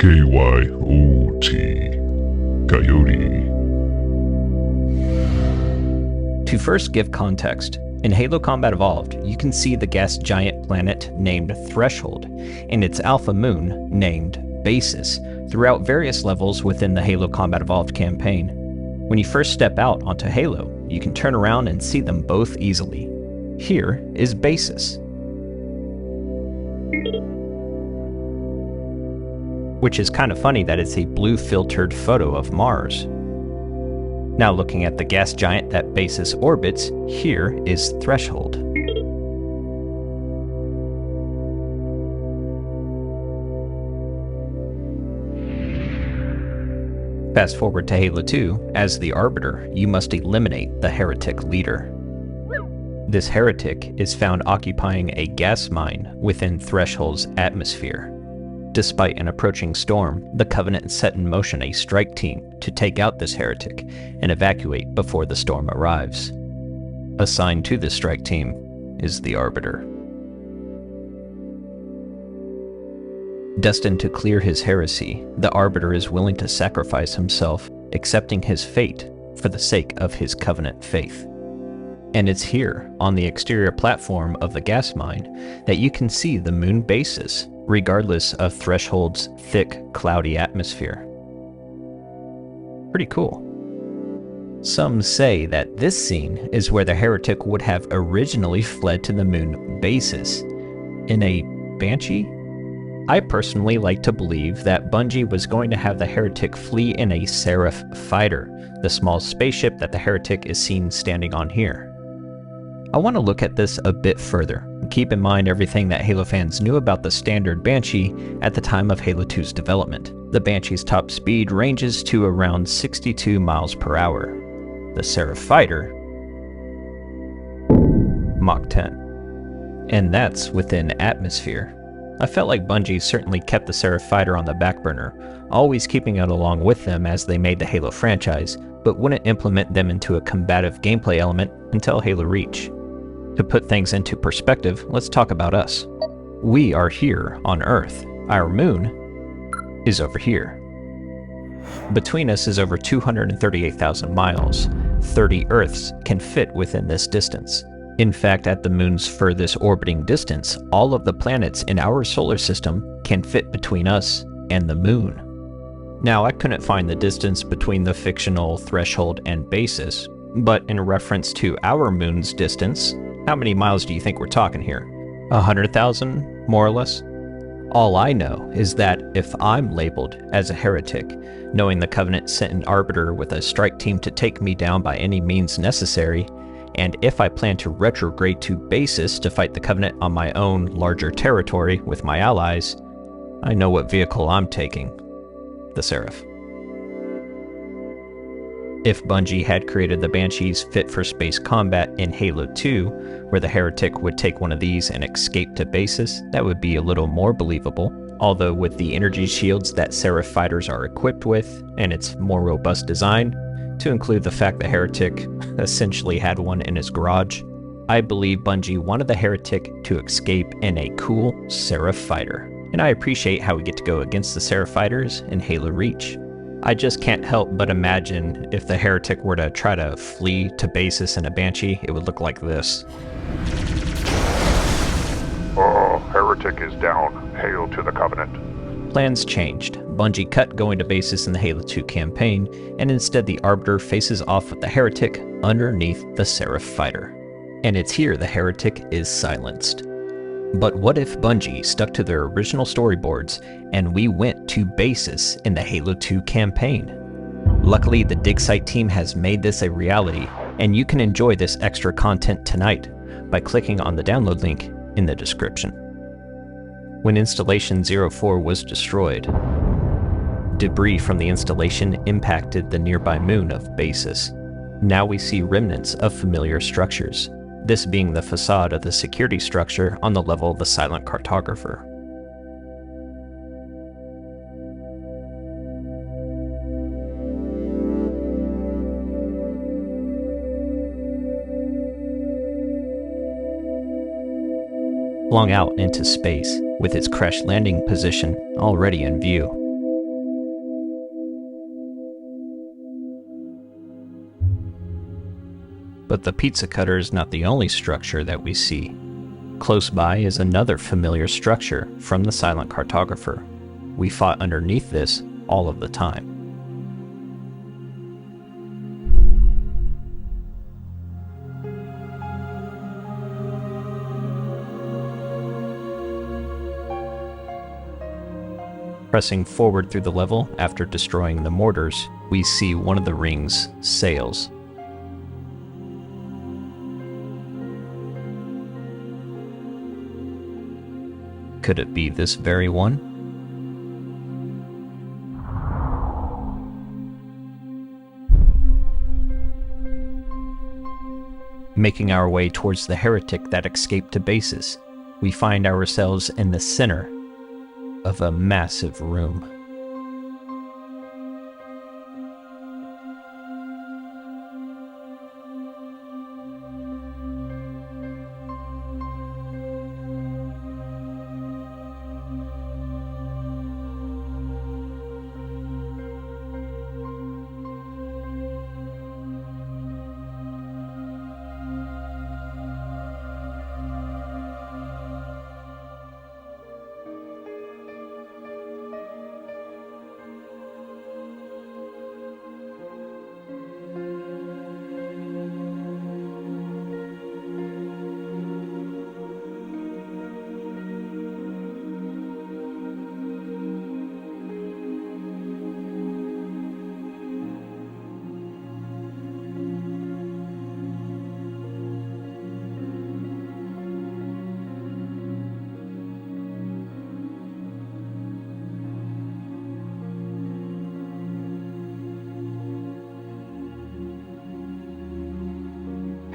K-Y-O-T. Coyote. To first give context, in Halo Combat Evolved, you can see the gas giant planet named Threshold and its alpha moon named Basis throughout various levels within the Halo Combat Evolved campaign. When you first step out onto Halo, you can turn around and see them both easily. Here is Basis, which is kind of funny that it's a blue filtered photo of Mars. Now looking at the gas giant that Basis orbits, here is Threshold. Fast forward to Halo 2, as the Arbiter, you must eliminate the heretic leader. This heretic is found occupying a gas mine within Threshold's atmosphere. Despite an approaching storm, the Covenant set in motion a strike team to take out this heretic and evacuate before the storm arrives. Assigned to this strike team is the Arbiter. Destined to clear his heresy, the Arbiter is willing to sacrifice himself, accepting his fate for the sake of his Covenant faith. And it's here, on the exterior platform of the gas mine, that you can see the moon Basis, regardless of Threshold's thick, cloudy atmosphere. Pretty cool. Some say that this scene is where the heretic would have originally fled to the moon Basis in a Banshee. I personally like to believe that Bungie was going to have the heretic flee in a Seraph fighter, the small spaceship that the heretic is seen standing on here. I want to look at this a bit further. Keep in mind everything that Halo fans knew about the standard Banshee at the time of Halo 2's development. The Banshee's top speed ranges to around 62 miles per hour. The Seraph fighter, Mach 10. And that's within atmosphere. I felt like Bungie certainly kept the Seraph fighter on the back burner, always keeping it along with them as they made the Halo franchise, but wouldn't implement them into a combative gameplay element until Halo Reach. To put things into perspective, let's talk about us. We are here on Earth. Our moon is over here. Between us is over 238,000 miles. 30 Earths can fit within this distance. In fact, at the moon's furthest orbiting distance, all of the planets in our solar system can fit between us and the moon. Now, I couldn't find the distance between the fictional Threshold and Basis, but in reference to our moon's distance, how many miles do you think we're talking here? 100,000, more or less? All I know is that if I'm labeled as a heretic, knowing the Covenant sent an Arbiter with a strike team to take me down by any means necessary, and if I plan to retrograde to Basis to fight the Covenant on my own larger territory with my allies, I know what vehicle I'm taking. The Seraph. If Bungie had created the Banshees fit for space combat in Halo 2, where the heretic would take one of these and escape to Basis, that would be a little more believable. Although with the energy shields that Seraph fighters are equipped with, and its more robust design, to include the fact the heretic essentially had one in his garage, I believe Bungie wanted the heretic to escape in a cool Seraph fighter. And I appreciate how we get to go against the Seraph fighters in Halo Reach. I just can't help but imagine if the heretic were to try to flee to Basis in a Banshee, it would look like this. Heretic is down. Hail to the Covenant. Plans changed. Bungie cut going to Basis in the Halo 2 campaign, and instead the Arbiter faces off with the heretic underneath the Seraph fighter. And it's here the heretic is silenced. But what if Bungie stuck to their original storyboards and we went to Basis in the Halo 2 campaign? Luckily, the dig site team has made this a reality, and you can enjoy this extra content tonight by clicking on the download link in the description. When Installation 04 was destroyed, debris from the installation impacted the nearby moon of Basis. Now we see remnants of familiar structures, this being the facade of the security structure on the level of the silent cartographer. Flung out into space, with its crash landing position already in view. But the pizza cutter is not the only structure that we see. Close by is another familiar structure from the Silent Cartographer. We fought underneath this all of the time. Pressing forward through the level after destroying the mortars, we see one of the ring's sails. Could it be this very one? Making our way towards the heretic that escaped to bases, we find ourselves in the center of a massive room.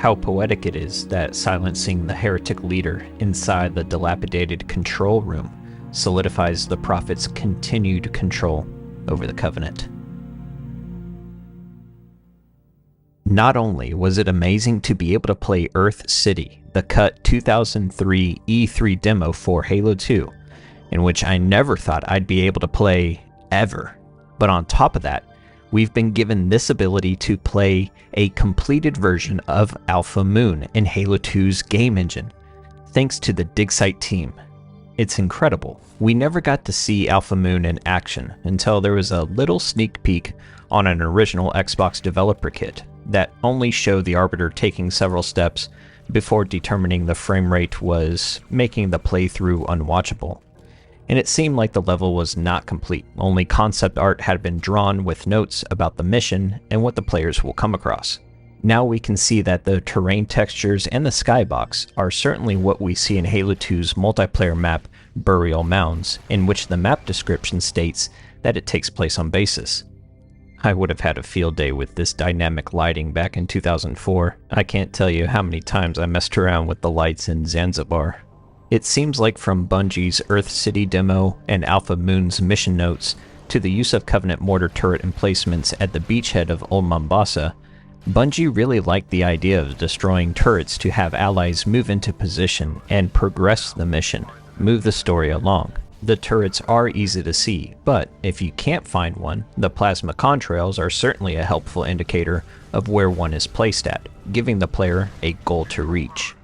How poetic it is that silencing the heretic leader inside the dilapidated control room solidifies the Prophet's continued control over the Covenant. Not only was it amazing to be able to play Earth City, the cut 2003 E3 demo for Halo 2, in which I never thought I'd be able to play ever, but on top of that, we've been given this ability to play a completed version of Alpha Moon in Halo 2's game engine, thanks to the Dig Site team. It's incredible. We never got to see Alpha Moon in action until there was a little sneak peek on an original Xbox developer kit that only showed the Arbiter taking several steps before determining the frame rate was making the playthrough unwatchable. And it seemed like the level was not complete. Only concept art had been drawn with notes about the mission and what the players will come across. Now we can see that the terrain textures and the skybox are certainly what we see in Halo 2's multiplayer map, Burial Mounds, in which the map description states that it takes place on bases. I would have had a field day with this dynamic lighting back in 2004. I can't tell you how many times I messed around with the lights in Zanzibar. It seems like from Bungie's Earth City demo and Alpha Moon's mission notes to the use of Covenant mortar turret emplacements at the beachhead of Old Mombasa, Bungie really liked the idea of destroying turrets to have allies move into position and progress the mission, move the story along. The turrets are easy to see, but if you can't find one, the plasma contrails are certainly a helpful indicator of where one is placed at, giving the player a goal to reach.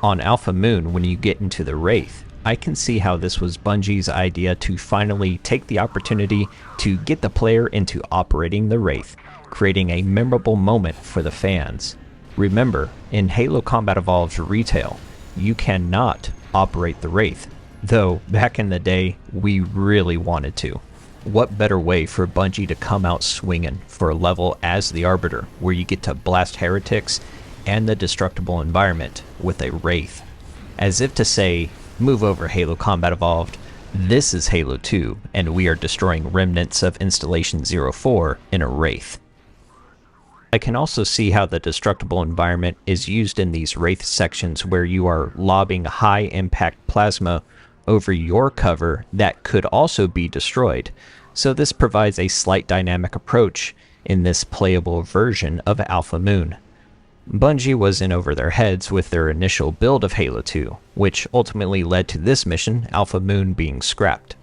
On Alpha Moon, when you get into the Wraith, I can see how this was Bungie's idea to finally take the opportunity to get the player into operating the Wraith, creating a memorable moment for the fans. Remember, in Halo Combat Evolved Retail, you cannot operate the Wraith, though back in the day, we really wanted to. What better way for Bungie to come out swinging for a level as the Arbiter, where you get to blast heretics and the destructible environment with a Wraith. As if to say, move over Halo Combat Evolved, this is Halo 2, and we are destroying remnants of Installation 04 in a Wraith. I can also see how the destructible environment is used in these Wraith sections where you are lobbing high-impact plasma over your cover that could also be destroyed, so this provides a slight dynamic approach in this playable version of Alpha Moon. Bungie was in over their heads with their initial build of Halo 2, which ultimately led to this mission, Alpha Moon, being scrapped.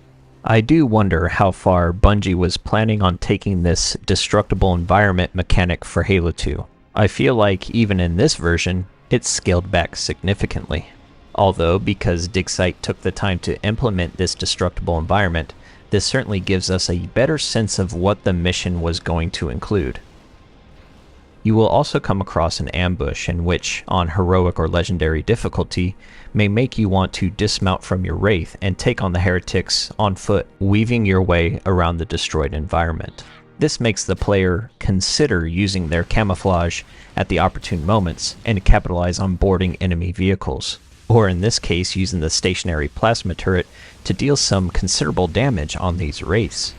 I do wonder how far Bungie was planning on taking this destructible environment mechanic for Halo 2. I feel like even in this version, it's scaled back significantly. Although, because Digsight took the time to implement this destructible environment, this certainly gives us a better sense of what the mission was going to include. You will also come across an ambush in which, on heroic or legendary difficulty, may make you want to dismount from your wraith and take on the heretics on foot, weaving your way around the destroyed environment. This makes the player consider using their camouflage at the opportune moments and capitalize on boarding enemy vehicles, or in this case using the stationary plasma turret to deal some considerable damage on these wraiths.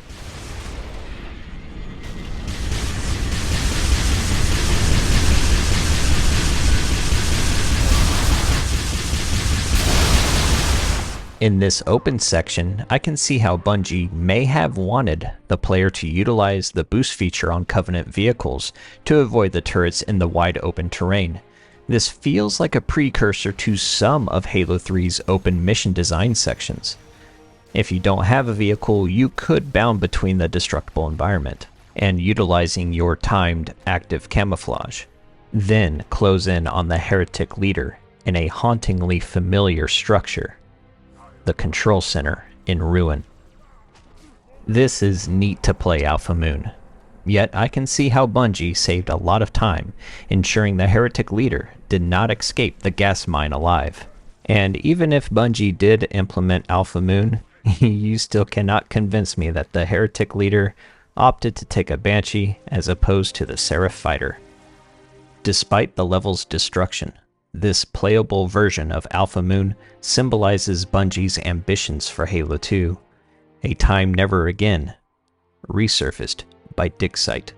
In this open section, I can see how Bungie may have wanted the player to utilize the boost feature on Covenant vehicles to avoid the turrets in the wide open terrain. This feels like a precursor to some of Halo 3's open mission design sections. If you don't have a vehicle, you could bound between the destructible environment, and utilizing your timed active camouflage. Then close in on the heretic leader in a hauntingly familiar structure. The control center in ruin. This is neat to play Alpha Moon, yet I can see how Bungie saved a lot of time ensuring the heretic leader did not escape the gas mine alive. And even if Bungie did implement Alpha Moon, you still cannot convince me that the heretic leader opted to take a Banshee as opposed to the Seraph fighter. Despite the level's destruction, this playable version of Alpha Moon symbolizes Bungie's ambitions for Halo 2, a time never again, resurfaced by Digsight.